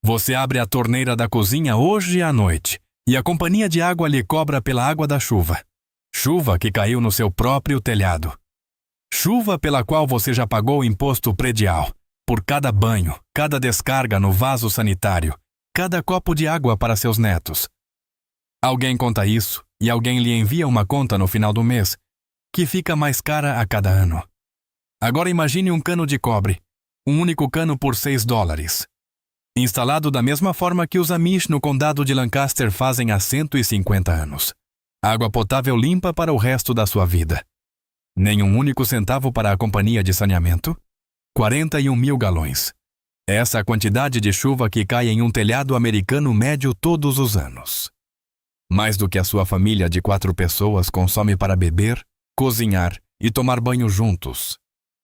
Você abre a torneira da cozinha hoje à noite e a companhia de água lhe cobra pela água da chuva. Chuva que caiu no seu próprio telhado. Chuva pela qual você já pagou o imposto predial, por cada banho, cada descarga no vaso sanitário, cada copo de água para seus netos. Alguém conta isso e alguém lhe envia uma conta no final do mês, que fica mais cara a cada ano. Agora imagine um cano de cobre, um único cano por $6. Instalado da mesma forma que os Amish no condado de Lancaster fazem há 150 anos. Água potável limpa para o resto da sua vida. Nem um único centavo para a companhia de saneamento? 41 mil galões. Essa é a quantidade de chuva que cai em um telhado americano médio todos os anos. Mais do que a sua família de 4 pessoas consome para beber, cozinhar e tomar banho juntos.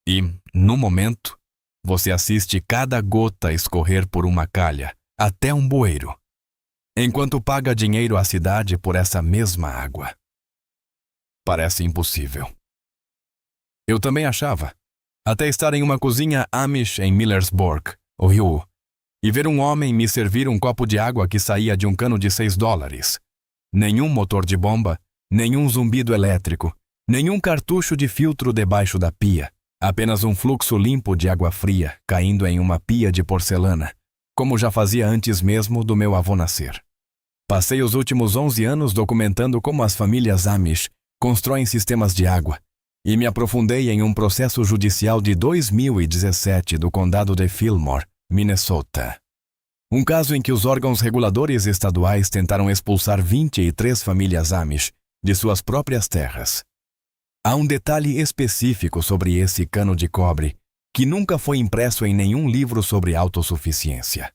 E, no momento, você assiste cada gota escorrer por uma calha, até um bueiro, enquanto paga dinheiro à cidade por essa mesma água. Parece impossível. Eu também achava, até estar em uma cozinha Amish em Millersburg, Ohio, e ver um homem me servir um copo de água que saía de um cano de $6. Nenhum motor de bomba, nenhum zumbido elétrico, nenhum cartucho de filtro debaixo da pia. Apenas um fluxo limpo de água fria caindo em uma pia de porcelana, como já fazia antes mesmo do meu avô nascer. Passei os últimos 11 anos documentando como as famílias Amish constroem sistemas de água e me aprofundei em um processo judicial de 2017 do condado de Fillmore, Minnesota. Um caso em que os órgãos reguladores estaduais tentaram expulsar 23 famílias Amish de suas próprias terras. Há um detalhe específico sobre esse cano de cobre que nunca foi impresso em nenhum livro sobre autossuficiência.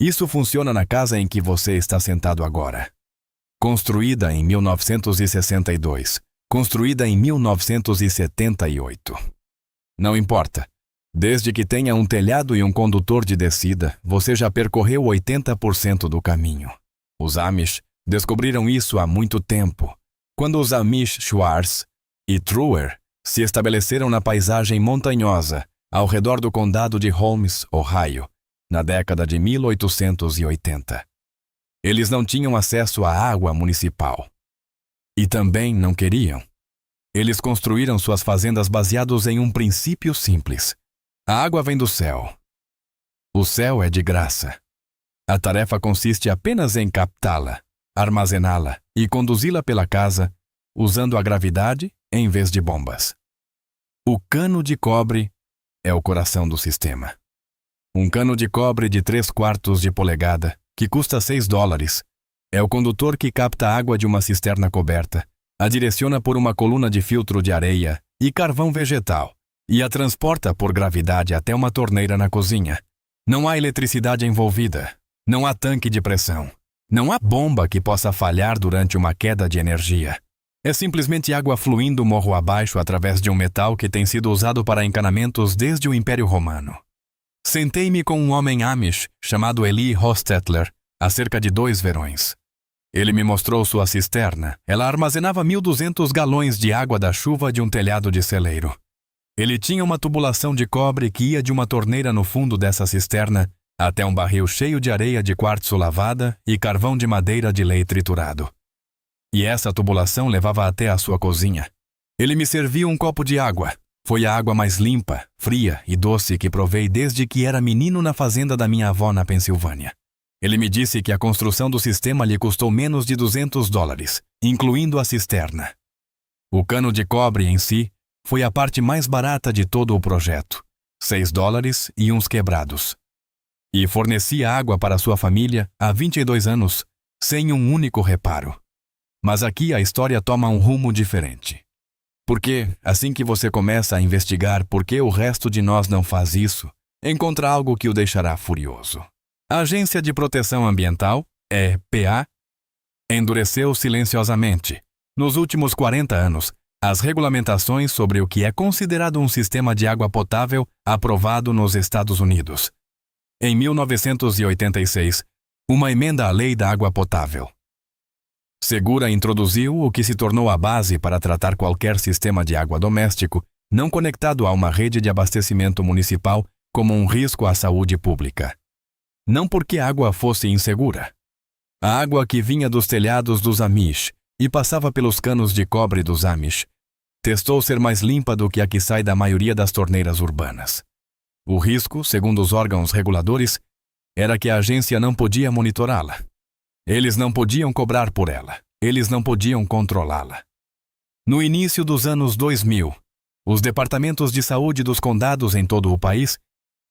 Isso funciona na casa em que você está sentado agora. Construída em 1962, construída em 1978. Não importa. Desde que tenha um telhado e um condutor de descida, você já percorreu 80% do caminho. Os Amish descobriram isso há muito tempo, quando os Amish Schwartz e Truer se estabeleceram na paisagem montanhosa ao redor do condado de Holmes, Ohio, na década de 1880. Eles não tinham acesso à água municipal. E também não queriam. Eles construíram suas fazendas baseados em um princípio simples. A água vem do céu. O céu é de graça. A tarefa consiste apenas em captá-la, armazená-la e conduzi-la pela casa, usando a gravidade em vez de bombas. O cano de cobre é o coração do sistema. Um cano de cobre de 3/4 de polegada, que custa $6, é o condutor que capta a água de uma cisterna coberta, a direciona por uma coluna de filtro de areia e carvão vegetal, e a transporta por gravidade até uma torneira na cozinha. Não há eletricidade envolvida, não há tanque de pressão, não há bomba que possa falhar durante uma queda de energia. É simplesmente água fluindo morro abaixo através de um metal que tem sido usado para encanamentos desde o Império Romano. Sentei-me com um homem Amish chamado Eli Hostetler há cerca de 2 verões. Ele me mostrou sua cisterna. Ela armazenava 1.200 galões de água da chuva de um telhado de celeiro. Ele tinha uma tubulação de cobre que ia de uma torneira no fundo dessa cisterna até um barril cheio de areia de quartzo lavada e carvão de madeira de lei triturado. E essa tubulação levava até a sua cozinha. Ele me serviu um copo de água. Foi a água mais limpa, fria e doce que provei desde que era menino na fazenda da minha avó na Pensilvânia. Ele me disse que a construção do sistema lhe custou menos de $200, incluindo a cisterna. O cano de cobre em si foi a parte mais barata de todo o projeto, $6 e uns quebrados. E fornecia água para sua família há 22 anos, sem um único reparo. Mas aqui a história toma um rumo diferente. Porque, assim que você começa a investigar por que o resto de nós não faz isso, encontra algo que o deixará furioso. A Agência de Proteção Ambiental, EPA, endureceu silenciosamente, nos últimos 40 anos, as regulamentações sobre o que é considerado um sistema de água potável aprovado nos Estados Unidos. Em 1986, uma emenda à Lei da Água Potável. Segura introduziu o que se tornou a base para tratar qualquer sistema de água doméstico não conectado a uma rede de abastecimento municipal como um risco à saúde pública. Não porque a água fosse insegura. A água que vinha dos telhados dos Amish e passava pelos canos de cobre dos Amish testou ser mais limpa do que a que sai da maioria das torneiras urbanas. O risco, segundo os órgãos reguladores, era que a agência não podia monitorá-la. Eles não podiam cobrar por ela. Eles não podiam controlá-la. No início dos anos 2000, os departamentos de saúde dos condados em todo o país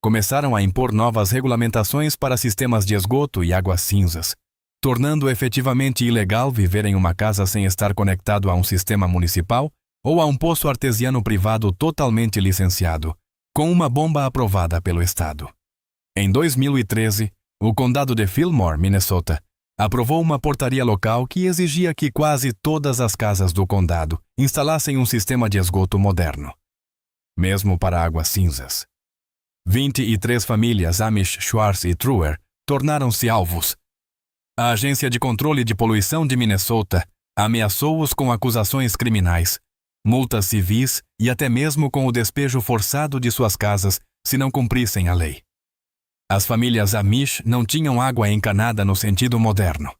começaram a impor novas regulamentações para sistemas de esgoto e águas cinzas, tornando efetivamente ilegal viver em uma casa sem estar conectado a um sistema municipal ou a um poço artesiano privado totalmente licenciado, com uma bomba aprovada pelo Estado. Em 2013, o condado de Fillmore, Minnesota, aprovou uma portaria local que exigia que quase todas as casas do condado instalassem um sistema de esgoto moderno, mesmo para águas cinzas. 23 famílias Amish, Schwartz e Truer tornaram-se alvos. A Agência de Controle de Poluição de Minnesota ameaçou-os com acusações criminais, multas civis e até mesmo com o despejo forçado de suas casas se não cumprissem a lei. As famílias Amish não tinham água encanada no sentido moderno.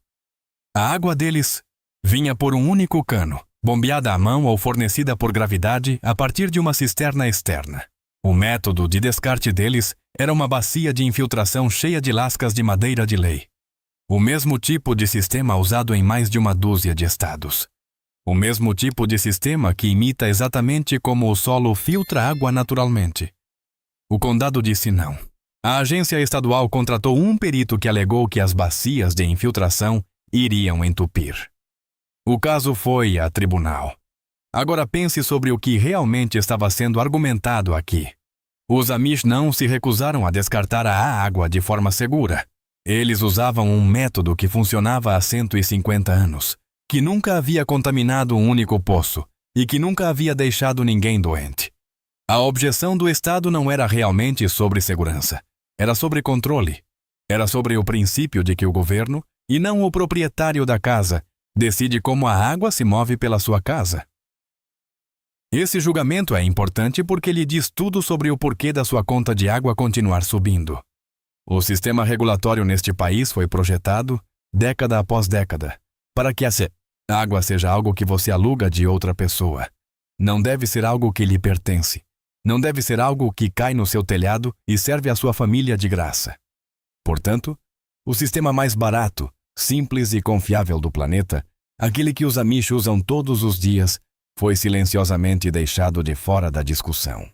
A água deles vinha por um único cano, bombeada à mão ou fornecida por gravidade a partir de uma cisterna externa. O método de descarte deles era uma bacia de infiltração cheia de lascas de madeira de lei. O mesmo tipo de sistema usado em mais de uma dúzia de estados. O mesmo tipo de sistema que imita exatamente como o solo filtra água naturalmente. O condado disse não. A agência estadual contratou um perito que alegou que as bacias de infiltração iriam entupir. O caso foi a tribunal. Agora pense sobre o que realmente estava sendo argumentado aqui. Os Amish não se recusaram a descartar a água de forma segura. Eles usavam um método que funcionava há 150 anos, que nunca havia contaminado um único poço e que nunca havia deixado ninguém doente. A objeção do Estado não era realmente sobre segurança. Era sobre controle. Era sobre o princípio de que o governo, e não o proprietário da casa, decide como a água se move pela sua casa. Esse julgamento é importante porque lhe diz tudo sobre o porquê da sua conta de água continuar subindo. O sistema regulatório neste país foi projetado, década após década, para que a água seja algo que você aluga de outra pessoa. Não deve ser algo que lhe pertence. Não deve ser algo que cai no seu telhado e serve à sua família de graça. Portanto, o sistema mais barato, simples e confiável do planeta, aquele que os Amish usam todos os dias, foi silenciosamente deixado de fora da discussão.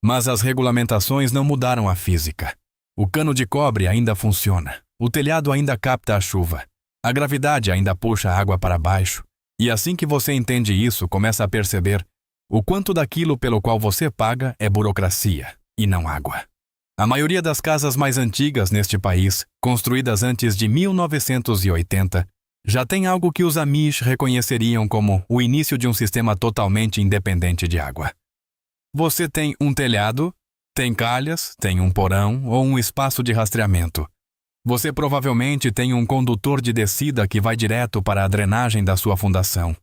Mas as regulamentações não mudaram a física. O cano de cobre ainda funciona. O telhado ainda capta a chuva. A gravidade ainda puxa a água para baixo. E assim que você entende isso, começa a perceber o quanto daquilo pelo qual você paga é burocracia e não água. A maioria das casas mais antigas neste país, construídas antes de 1980, já tem algo que os Amish reconheceriam como o início de um sistema totalmente independente de água. Você tem um telhado, tem calhas, tem um porão ou um espaço de rastreamento. Você provavelmente tem um condutor de descida que vai direto para a drenagem da sua fundação.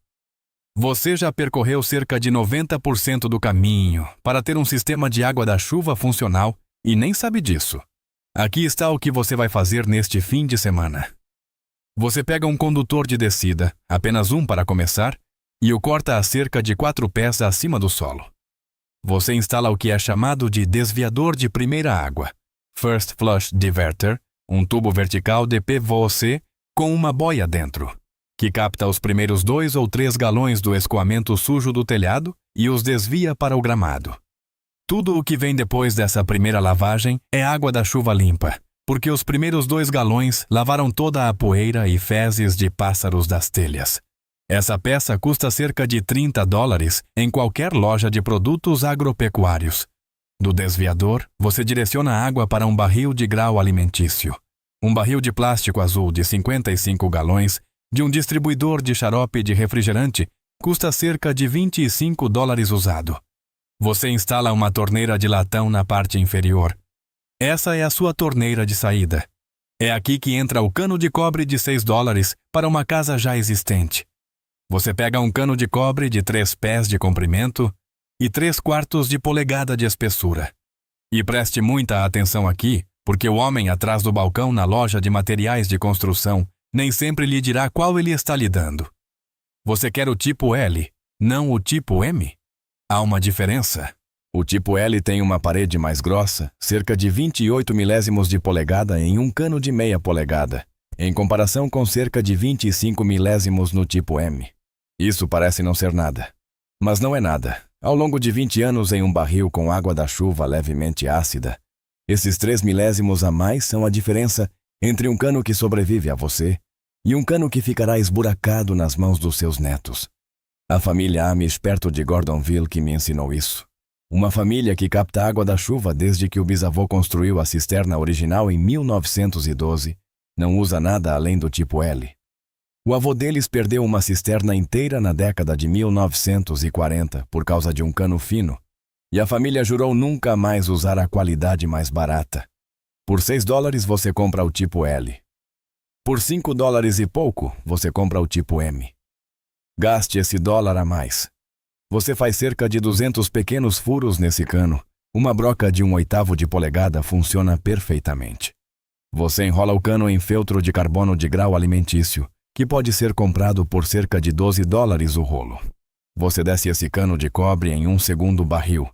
Você já percorreu cerca de 90% do caminho para ter um sistema de água da chuva funcional e nem sabe disso. Aqui está o que você vai fazer neste fim de semana. Você pega um condutor de descida, apenas um para começar, e o corta a cerca de 4 pés acima do solo. Você instala o que é chamado de desviador de primeira água, First Flush Diverter, um tubo vertical de PVC com uma boia dentro, que capta os primeiros 2 ou 3 galões do escoamento sujo do telhado e os desvia para o gramado. Tudo o que vem depois dessa primeira lavagem é água da chuva limpa, porque os primeiros 2 galões lavaram toda a poeira e fezes de pássaros das telhas. Essa peça custa cerca de $30 em qualquer loja de produtos agropecuários. Do desviador, você direciona a água para um barril de grau alimentício. Um barril de plástico azul de 55 galões de um distribuidor de xarope de refrigerante custa cerca de $25 usado. Você instala uma torneira de latão na parte inferior. Essa é a sua torneira de saída. É aqui que entra o cano de cobre de $6 para uma casa já existente. Você pega um cano de cobre de 3 pés de comprimento e 3/4 de polegada de espessura. E preste muita atenção aqui, porque o homem atrás do balcão na loja de materiais de construção nem sempre lhe dirá qual ele está lhe dando. Você quer o tipo L, não o tipo M? Há uma diferença. O tipo L tem uma parede mais grossa, cerca de 28 milésimos de polegada em um cano de meia polegada, em comparação com cerca de 25 milésimos no tipo M. Isso parece não ser nada. Mas não é nada. Ao longo de 20 anos em um barril com água da chuva levemente ácida, esses 3 milésimos a mais são a diferença entre um cano que sobrevive a você e um cano que ficará esburacado nas mãos dos seus netos. A família Amish perto de Gordonville que me ensinou isso. Uma família que capta água da chuva desde que o bisavô construiu a cisterna original em 1912, não usa nada além do tipo L. O avô deles perdeu uma cisterna inteira na década de 1940 por causa de um cano fino, e a família jurou nunca mais usar a qualidade mais barata. Por $6 você compra o tipo L. Por $5 e pouco você compra o tipo M. Gaste esse dólar a mais. Você faz cerca de 200 pequenos furos nesse cano. Uma broca de 1/8 de polegada funciona perfeitamente. Você enrola o cano em feltro de carbono de grau alimentício, que pode ser comprado por cerca de $12 o rolo. Você desce esse cano de cobre em um segundo barril,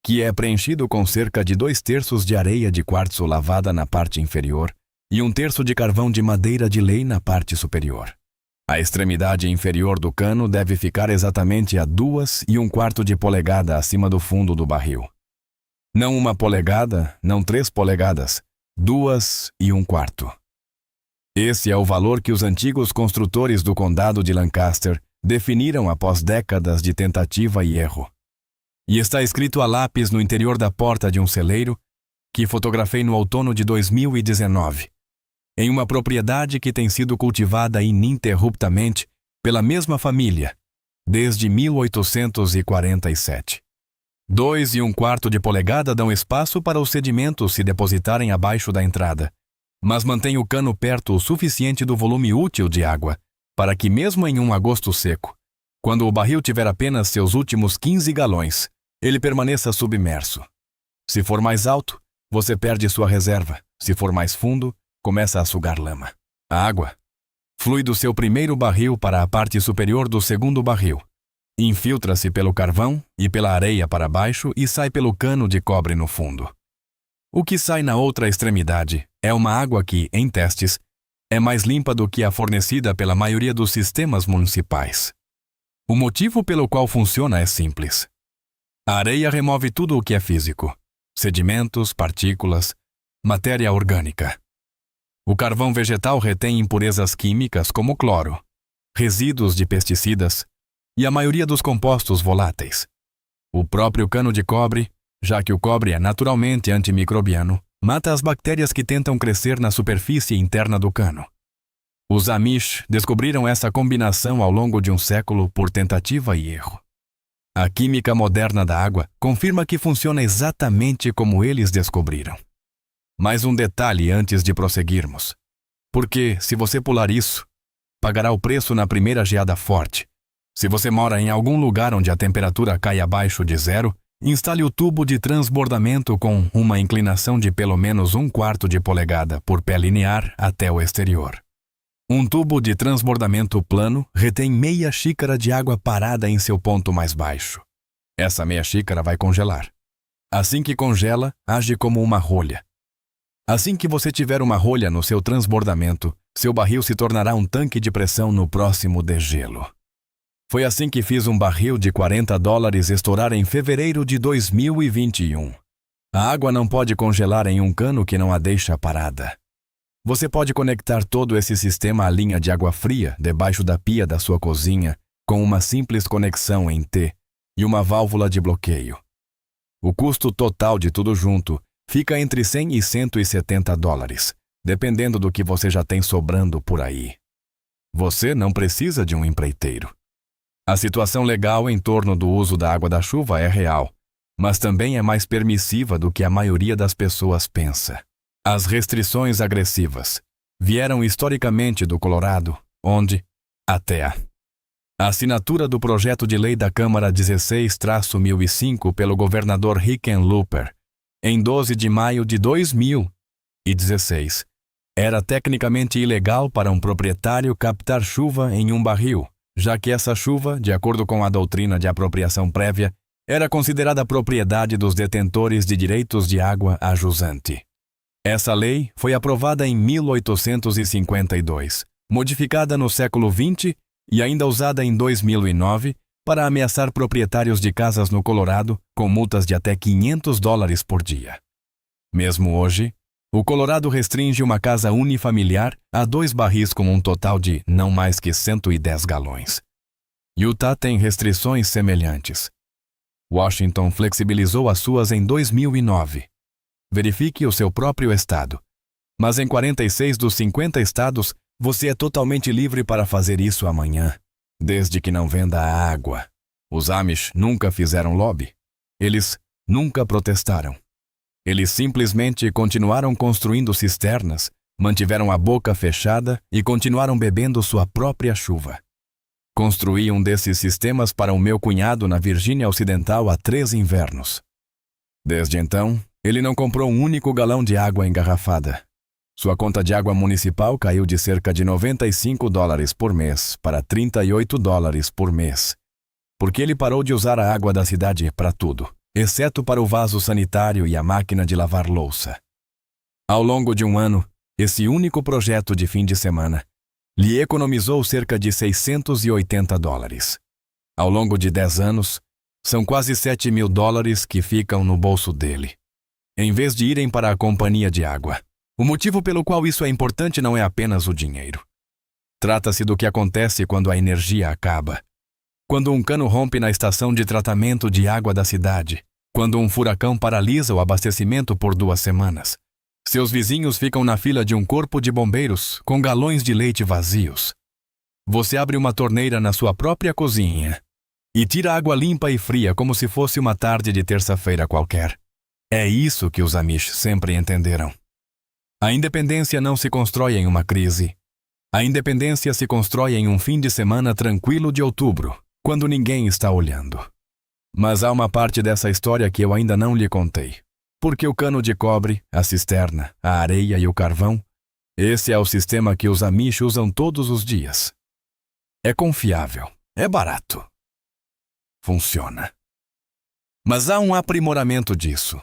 que é preenchido com cerca de 2/3 de areia de quartzo lavada na parte inferior e 1/3 de carvão de madeira de lei na parte superior. A extremidade inferior do cano deve ficar exatamente a 2,25 de polegada acima do fundo do barril. Não 1 polegada, não 3 polegadas, 2,25. Esse é o valor que os antigos construtores do condado de Lancaster definiram após décadas de tentativa e erro. E está escrito a lápis no interior da porta de um celeiro que fotografei no outono de 2019. Em uma propriedade que tem sido cultivada ininterruptamente pela mesma família desde 1847. 2,25 de polegada dão espaço para os sedimentos se depositarem abaixo da entrada, mas mantém o cano perto o suficiente do volume útil de água para que mesmo em um agosto seco, quando o barril tiver apenas seus últimos 15 galões, ele permaneça submerso. Se for mais alto, você perde sua reserva. Se for mais fundo, começa a sugar lama. A água flui do seu primeiro barril para a parte superior do segundo barril. Infiltra-se pelo carvão e pela areia para baixo e sai pelo cano de cobre no fundo. O que sai na outra extremidade é uma água que, em testes, é mais limpa do que a fornecida pela maioria dos sistemas municipais. O motivo pelo qual funciona é simples. A areia remove tudo o que é físico: sedimentos, partículas, matéria orgânica. O carvão vegetal retém impurezas químicas como cloro, resíduos de pesticidas e a maioria dos compostos voláteis. O próprio cano de cobre, já que o cobre é naturalmente antimicrobiano, mata as bactérias que tentam crescer na superfície interna do cano. Os Amish descobriram essa combinação ao longo de um século por tentativa e erro. A química moderna da água confirma que funciona exatamente como eles descobriram. Mais um detalhe antes de prosseguirmos. Porque, se você pular isso, pagará o preço na primeira geada forte. Se você mora em algum lugar onde a temperatura cai abaixo de 0, instale o tubo de transbordamento com uma inclinação de pelo menos 1/4 de polegada por pé linear até o exterior. Um tubo de transbordamento plano retém meia xícara de água parada em seu ponto mais baixo. Essa meia xícara vai congelar. Assim que congela, age como uma rolha. Assim que você tiver uma rolha no seu transbordamento, seu barril se tornará um tanque de pressão no próximo degelo. Foi assim que fiz um barril de $40 estourar em fevereiro de 2021. A água não pode congelar em um cano que não a deixa parada. Você pode conectar todo esse sistema à linha de água fria debaixo da pia da sua cozinha com uma simples conexão em T e uma válvula de bloqueio. O custo total de tudo junto fica entre $100 e $170, dependendo do que você já tem sobrando por aí. Você não precisa de um empreiteiro. A situação legal em torno do uso da água da chuva é real, mas também é mais permissiva do que a maioria das pessoas pensa. As restrições agressivas vieram historicamente do Colorado, onde, até a assinatura do projeto de lei da Câmara 16-1005 pelo governador Hickenlooper, em 12 de maio de 2000, 16. Era tecnicamente ilegal para um proprietário captar chuva em um barril, já que essa chuva, de acordo com a doutrina de apropriação prévia, era considerada propriedade dos detentores de direitos de água a jusante. Essa lei foi aprovada em 1852, modificada no século XX e ainda usada em 2009 para ameaçar proprietários de casas no Colorado com multas de até $500 por dia. Mesmo hoje, o Colorado restringe uma casa unifamiliar a 2 barris com um total de não mais que 110 galões. Utah tem restrições semelhantes. Washington flexibilizou as suas em 2009. Verifique o seu próprio estado. Mas em 46 dos 50 estados, você é totalmente livre para fazer isso amanhã, desde que não venda a água. Os Amish nunca fizeram lobby. Eles nunca protestaram. Eles simplesmente continuaram construindo cisternas, mantiveram a boca fechada e continuaram bebendo sua própria chuva. Construí um desses sistemas para o meu cunhado na Virgínia Ocidental há 3 invernos. Desde então, ele não comprou um único galão de água engarrafada. Sua conta de água municipal caiu de cerca de $95 por mês para $38 por mês, porque ele parou de usar a água da cidade para tudo, exceto para o vaso sanitário e a máquina de lavar louça. Ao longo de um ano, esse único projeto de fim de semana lhe economizou cerca de $680. Ao longo de 10 anos, são quase $7.000 que ficam no bolso dele, em vez de irem para a companhia de água. O motivo pelo qual isso é importante não é apenas o dinheiro. Trata-se do que acontece quando a energia acaba. Quando um cano rompe na estação de tratamento de água da cidade. Quando um furacão paralisa o abastecimento por 2 semanas. Seus vizinhos ficam na fila de um corpo de bombeiros com galões de leite vazios. Você abre uma torneira na sua própria cozinha e tira água limpa e fria como se fosse uma tarde de terça-feira qualquer. É isso que os Amish sempre entenderam. A independência não se constrói em uma crise. A independência se constrói em um fim de semana tranquilo de outubro, quando ninguém está olhando. Mas há uma parte dessa história que eu ainda não lhe contei. Porque o cano de cobre, a cisterna, a areia e o carvão, esse é o sistema que os Amish usam todos os dias. É confiável, é barato. Funciona. Mas há um aprimoramento disso.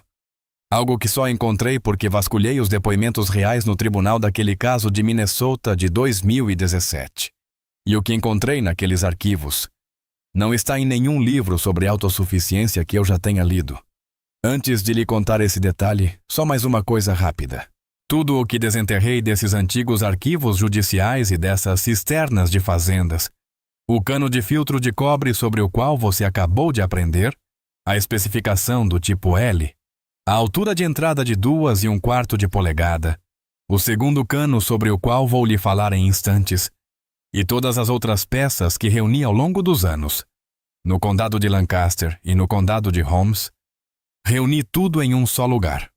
Algo que só encontrei porque vasculhei os depoimentos reais no tribunal daquele caso de Minnesota de 2017. E o que encontrei naqueles arquivos não está em nenhum livro sobre autossuficiência que eu já tenha lido. Antes de lhe contar esse detalhe, só mais uma coisa rápida. Tudo o que desenterrei desses antigos arquivos judiciais e dessas cisternas de fazendas, o cano de filtro de cobre sobre o qual você acabou de aprender, a especificação do tipo L, a altura de entrada de 2 1/4 de polegada, o segundo cano sobre o qual vou lhe falar em instantes, e todas as outras peças que reuni ao longo dos anos, no condado de Lancaster e no condado de Holmes, reuni tudo em um só lugar,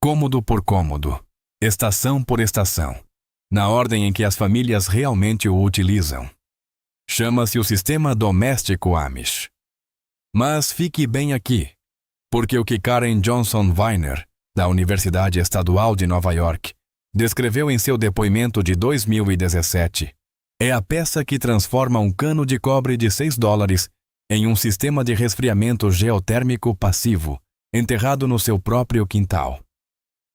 cômodo por cômodo, estação por estação, na ordem em que as famílias realmente o utilizam. Chama-se o Sistema Doméstico Amish. Mas fique bem aqui, porque o que Karen Johnson Weiner, da Universidade Estadual de Nova York, descreveu em seu depoimento de 2017, é a peça que transforma um cano de cobre de $6 em um sistema de resfriamento geotérmico passivo, enterrado no seu próprio quintal.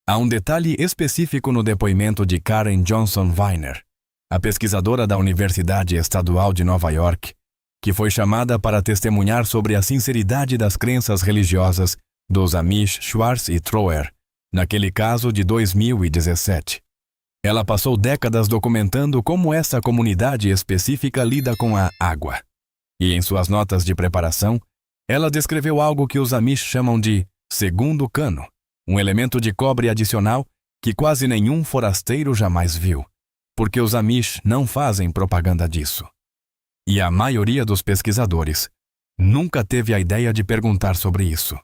Há um detalhe específico no depoimento de Karen Johnson Weiner, a pesquisadora da Universidade Estadual de Nova York, que foi chamada para testemunhar sobre a sinceridade das crenças religiosas dos Amish Schwartz e Troer, naquele caso de 2017. Ela passou décadas documentando como essa comunidade específica lida com a água. E em suas notas de preparação, ela descreveu algo que os Amish chamam de segundo cano, um elemento de cobre adicional que quase nenhum forasteiro jamais viu, porque os Amish não fazem propaganda disso. E a maioria dos pesquisadores nunca teve a ideia de perguntar sobre isso.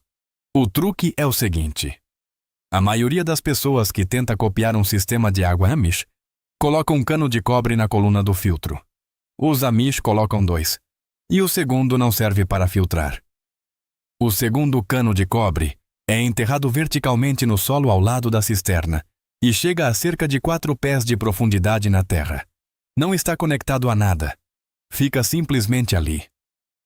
O truque é o seguinte: a maioria das pessoas que tenta copiar um sistema de água Amish coloca um cano de cobre na coluna do filtro. Os Amish colocam 2, e o segundo não serve para filtrar. O segundo cano de cobre é enterrado verticalmente no solo ao lado da cisterna, e chega a cerca de 4 pés de profundidade na terra. Não está conectado a nada. Fica simplesmente ali.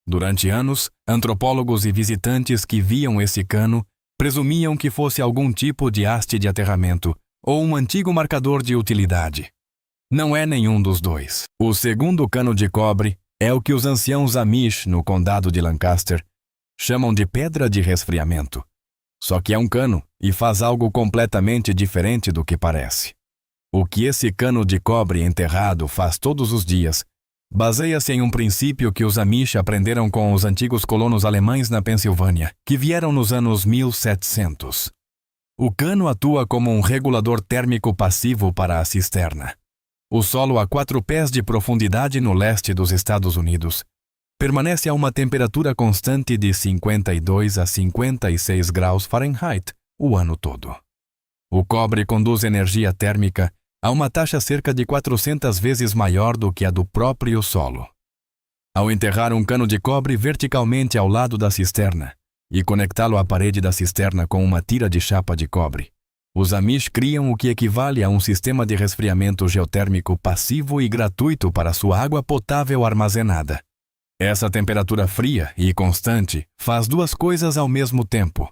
Durante anos, antropólogos e visitantes que viam esse cano presumiam que fosse algum tipo de haste de aterramento ou um antigo marcador de utilidade. Não é nenhum dos dois. O segundo cano de cobre é o que os anciãos Amish, no condado de Lancaster, chamam de pedra de resfriamento. Só que é um cano e faz algo completamente diferente do que parece. O que esse cano de cobre enterrado faz todos os dias baseia-se em um princípio que os Amish aprenderam com os antigos colonos alemães na Pensilvânia, que vieram nos anos 1700. O cano atua como um regulador térmico passivo para a cisterna. O solo a 4 pés de profundidade no leste dos Estados Unidos permanece a uma temperatura constante de 52 a 56 graus Fahrenheit o ano todo. O cobre conduz energia térmica a uma taxa cerca de 400 vezes maior do que a do próprio solo. Ao enterrar um cano de cobre verticalmente ao lado da cisterna e conectá-lo à parede da cisterna com uma tira de chapa de cobre, os Amish criam o que equivale a um sistema de resfriamento geotérmico passivo e gratuito para sua água potável armazenada. Essa temperatura fria e constante faz duas coisas ao mesmo tempo.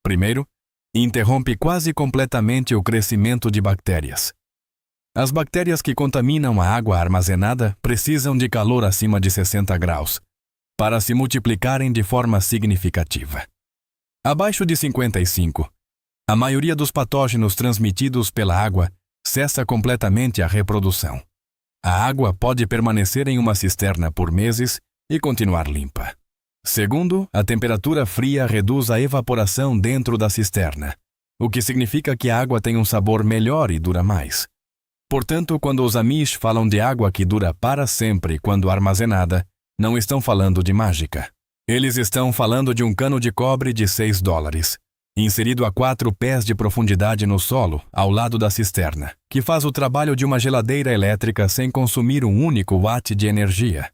Primeiro, interrompe quase completamente o crescimento de bactérias. As bactérias que contaminam a água armazenada precisam de calor acima de 60 graus para se multiplicarem de forma significativa. Abaixo de 55, a maioria dos patógenos transmitidos pela água cessa completamente a reprodução. A água pode permanecer em uma cisterna por meses e continuar limpa. Segundo, a temperatura fria reduz a evaporação dentro da cisterna, o que significa que a água tem um sabor melhor e dura mais. Portanto, quando os Amish falam de água que dura para sempre quando armazenada, não estão falando de mágica. Eles estão falando de um cano de cobre de $6, inserido a 4 pés de profundidade no solo, ao lado da cisterna, que faz o trabalho de uma geladeira elétrica sem consumir um único watt de energia.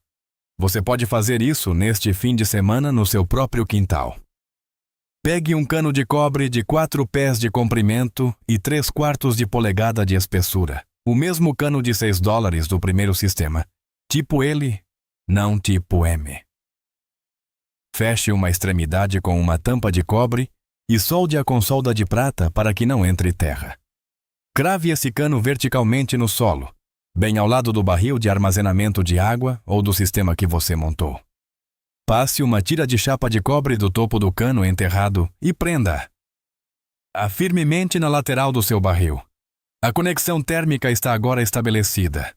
Você pode fazer isso neste fim de semana no seu próprio quintal. Pegue um cano de cobre de 4 pés de comprimento e 3/4 de polegada de espessura. O mesmo cano de $6 do primeiro sistema. Tipo L, não tipo M. Feche uma extremidade com uma tampa de cobre e solde-a com solda de prata para que não entre terra. Crave esse cano verticalmente no solo, bem ao lado do barril de armazenamento de água ou do sistema que você montou. Passe uma tira de chapa de cobre do topo do cano enterrado e prenda-a firmemente na lateral do seu barril. A conexão térmica está agora estabelecida.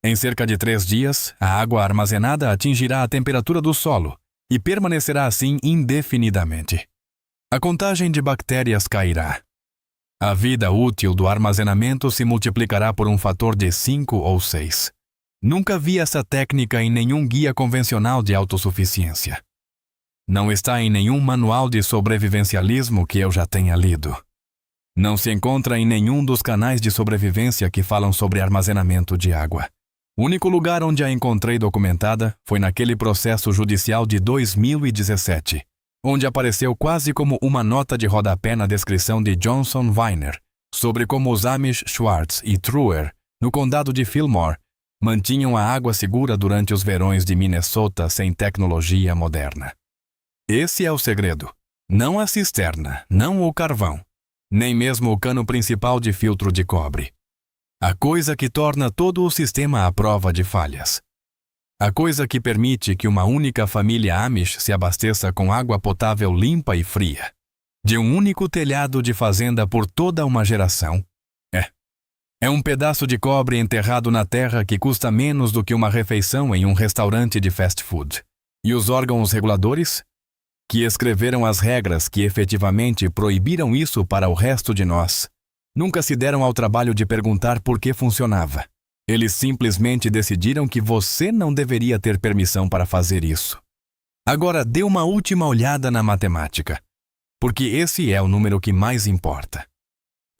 Em cerca de 3 dias, a água armazenada atingirá a temperatura do solo e permanecerá assim indefinidamente. A contagem de bactérias cairá. A vida útil do armazenamento se multiplicará por um fator de 5 ou 6. Nunca vi essa técnica em nenhum guia convencional de autossuficiência. Não está em nenhum manual de sobrevivencialismo que eu já tenha lido. Não se encontra em nenhum dos canais de sobrevivência que falam sobre armazenamento de água. O único lugar onde a encontrei documentada foi naquele processo judicial de 2017, onde apareceu quase como uma nota de rodapé na descrição de Johnson Weiner sobre como os Amish Schwartz e Truer, no condado de Fillmore, mantinham a água segura durante os verões de Minnesota sem tecnologia moderna. Esse é o segredo. Não a cisterna, não o carvão, nem mesmo o cano principal de filtro de cobre. A coisa que torna todo o sistema à prova de falhas. A coisa que permite que uma única família Amish se abasteça com água potável limpa e fria, de um único telhado de fazenda por toda uma geração, é um pedaço de cobre enterrado na terra que custa menos do que uma refeição em um restaurante de fast food. E os órgãos reguladores, que escreveram as regras que efetivamente proibiram isso para o resto de nós, nunca se deram ao trabalho de perguntar por que funcionava. Eles simplesmente decidiram que você não deveria ter permissão para fazer isso. Agora dê uma última olhada na matemática, porque esse é o número que mais importa.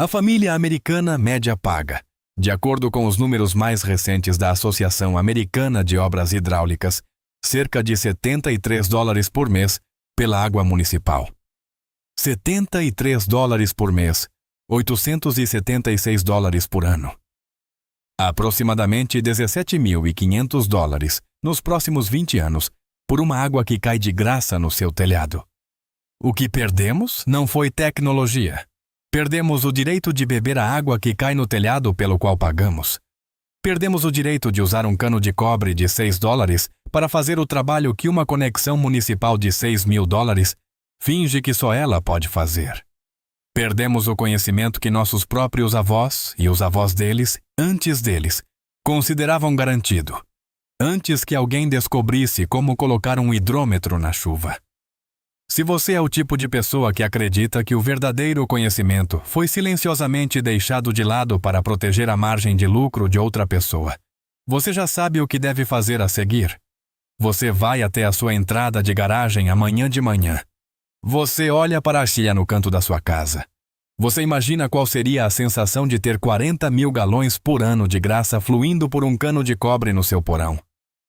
A família americana média paga, de acordo com os números mais recentes da Associação Americana de Obras Hidráulicas, cerca de $73 por mês pela água municipal. $73 por mês, $876 por ano. Aproximadamente $17.500 nos próximos 20 anos por uma água que cai de graça no seu telhado. O que perdemos não foi tecnologia. Perdemos o direito de beber a água que cai no telhado pelo qual pagamos. Perdemos o direito de usar um cano de cobre de $6 para fazer o trabalho que uma conexão municipal de $6.000 finge que só ela pode fazer. Perdemos o conhecimento que nossos próprios avós e os avós deles, antes deles, consideravam garantido, antes que alguém descobrisse como colocar um hidrômetro na chuva. Se você é o tipo de pessoa que acredita que o verdadeiro conhecimento foi silenciosamente deixado de lado para proteger a margem de lucro de outra pessoa, você já sabe o que deve fazer a seguir. Você vai até a sua entrada de garagem amanhã de manhã. Você olha para a chia no canto da sua casa. Você imagina qual seria a sensação de ter 40 mil galões por ano de graça fluindo por um cano de cobre no seu porão.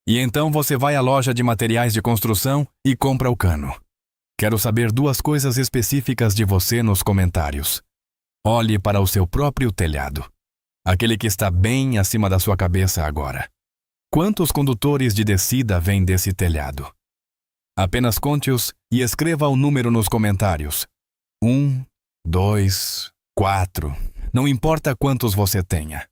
E então você vai à loja de materiais de construção e compra o cano. Quero saber 2 coisas específicas de você nos comentários. Olhe para o seu próprio telhado. Aquele que está bem acima da sua cabeça agora. Quantos condutores de descida vêm desse telhado? Apenas conte-os e escreva o número nos comentários. 1, 2, 4. Não importa quantos você tenha.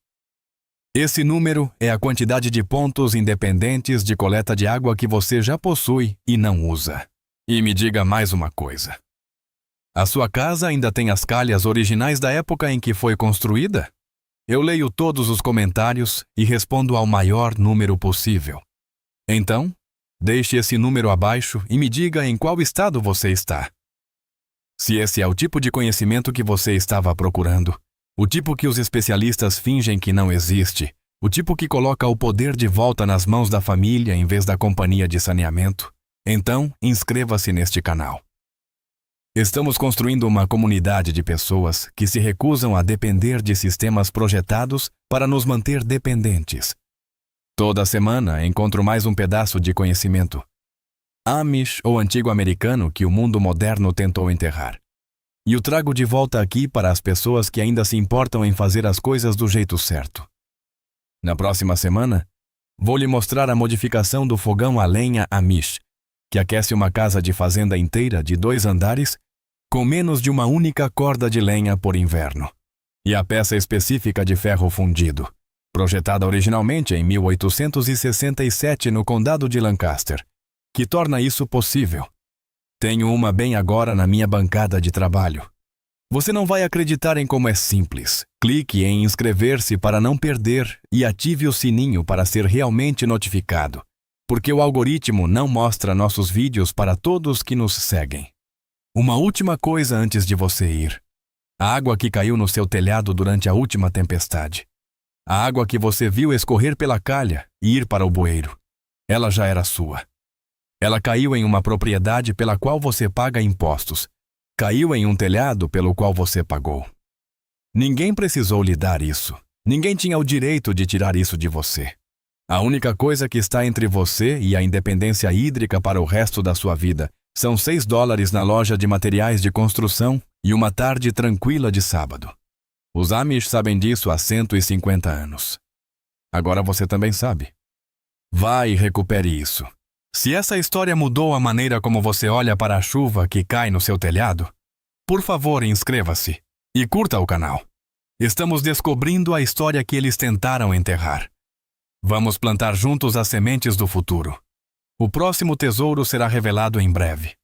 Esse número é a quantidade de pontos independentes de coleta de água que você já possui e não usa. E me diga mais uma coisa. A sua casa ainda tem as calhas originais da época em que foi construída? Eu leio todos os comentários e respondo ao maior número possível. Então, deixe esse número abaixo e me diga em qual estado você está. Se esse é o tipo de conhecimento que você estava procurando, o tipo que os especialistas fingem que não existe, o tipo que coloca o poder de volta nas mãos da família em vez da companhia de saneamento, então inscreva-se neste canal. Estamos construindo uma comunidade de pessoas que se recusam a depender de sistemas projetados para nos manter dependentes. Toda semana encontro mais um pedaço de conhecimento. Amish ou antigo americano que o mundo moderno tentou enterrar. E o trago de volta aqui para as pessoas que ainda se importam em fazer as coisas do jeito certo. Na próxima semana, vou lhe mostrar a modificação do fogão a lenha Amish, que aquece uma casa de fazenda inteira de 2 andares com menos de uma única corda de lenha por inverno. E a peça específica de ferro fundido, projetada originalmente em 1867 no condado de Lancaster, que torna isso possível. Tenho uma bem agora na minha bancada de trabalho. Você não vai acreditar em como é simples. Clique em inscrever-se para não perder e ative o sininho para ser realmente notificado, porque o algoritmo não mostra nossos vídeos para todos que nos seguem. Uma última coisa antes de você ir. A água que caiu no seu telhado durante a última tempestade. A água que você viu escorrer pela calha e ir para o bueiro. Ela já era sua. Ela caiu em uma propriedade pela qual você paga impostos. Caiu em um telhado pelo qual você pagou. Ninguém precisou lhe dar isso. Ninguém tinha o direito de tirar isso de você. A única coisa que está entre você e a independência hídrica para o resto da sua vida são $6 na loja de materiais de construção e uma tarde tranquila de sábado. Os Amish sabem disso há 150 anos. Agora você também sabe. Vá e recupere isso. Se essa história mudou a maneira como você olha para a chuva que cai no seu telhado, por favor, inscreva-se e curta o canal. Estamos descobrindo a história que eles tentaram enterrar. Vamos plantar juntos as sementes do futuro. O próximo tesouro será revelado em breve.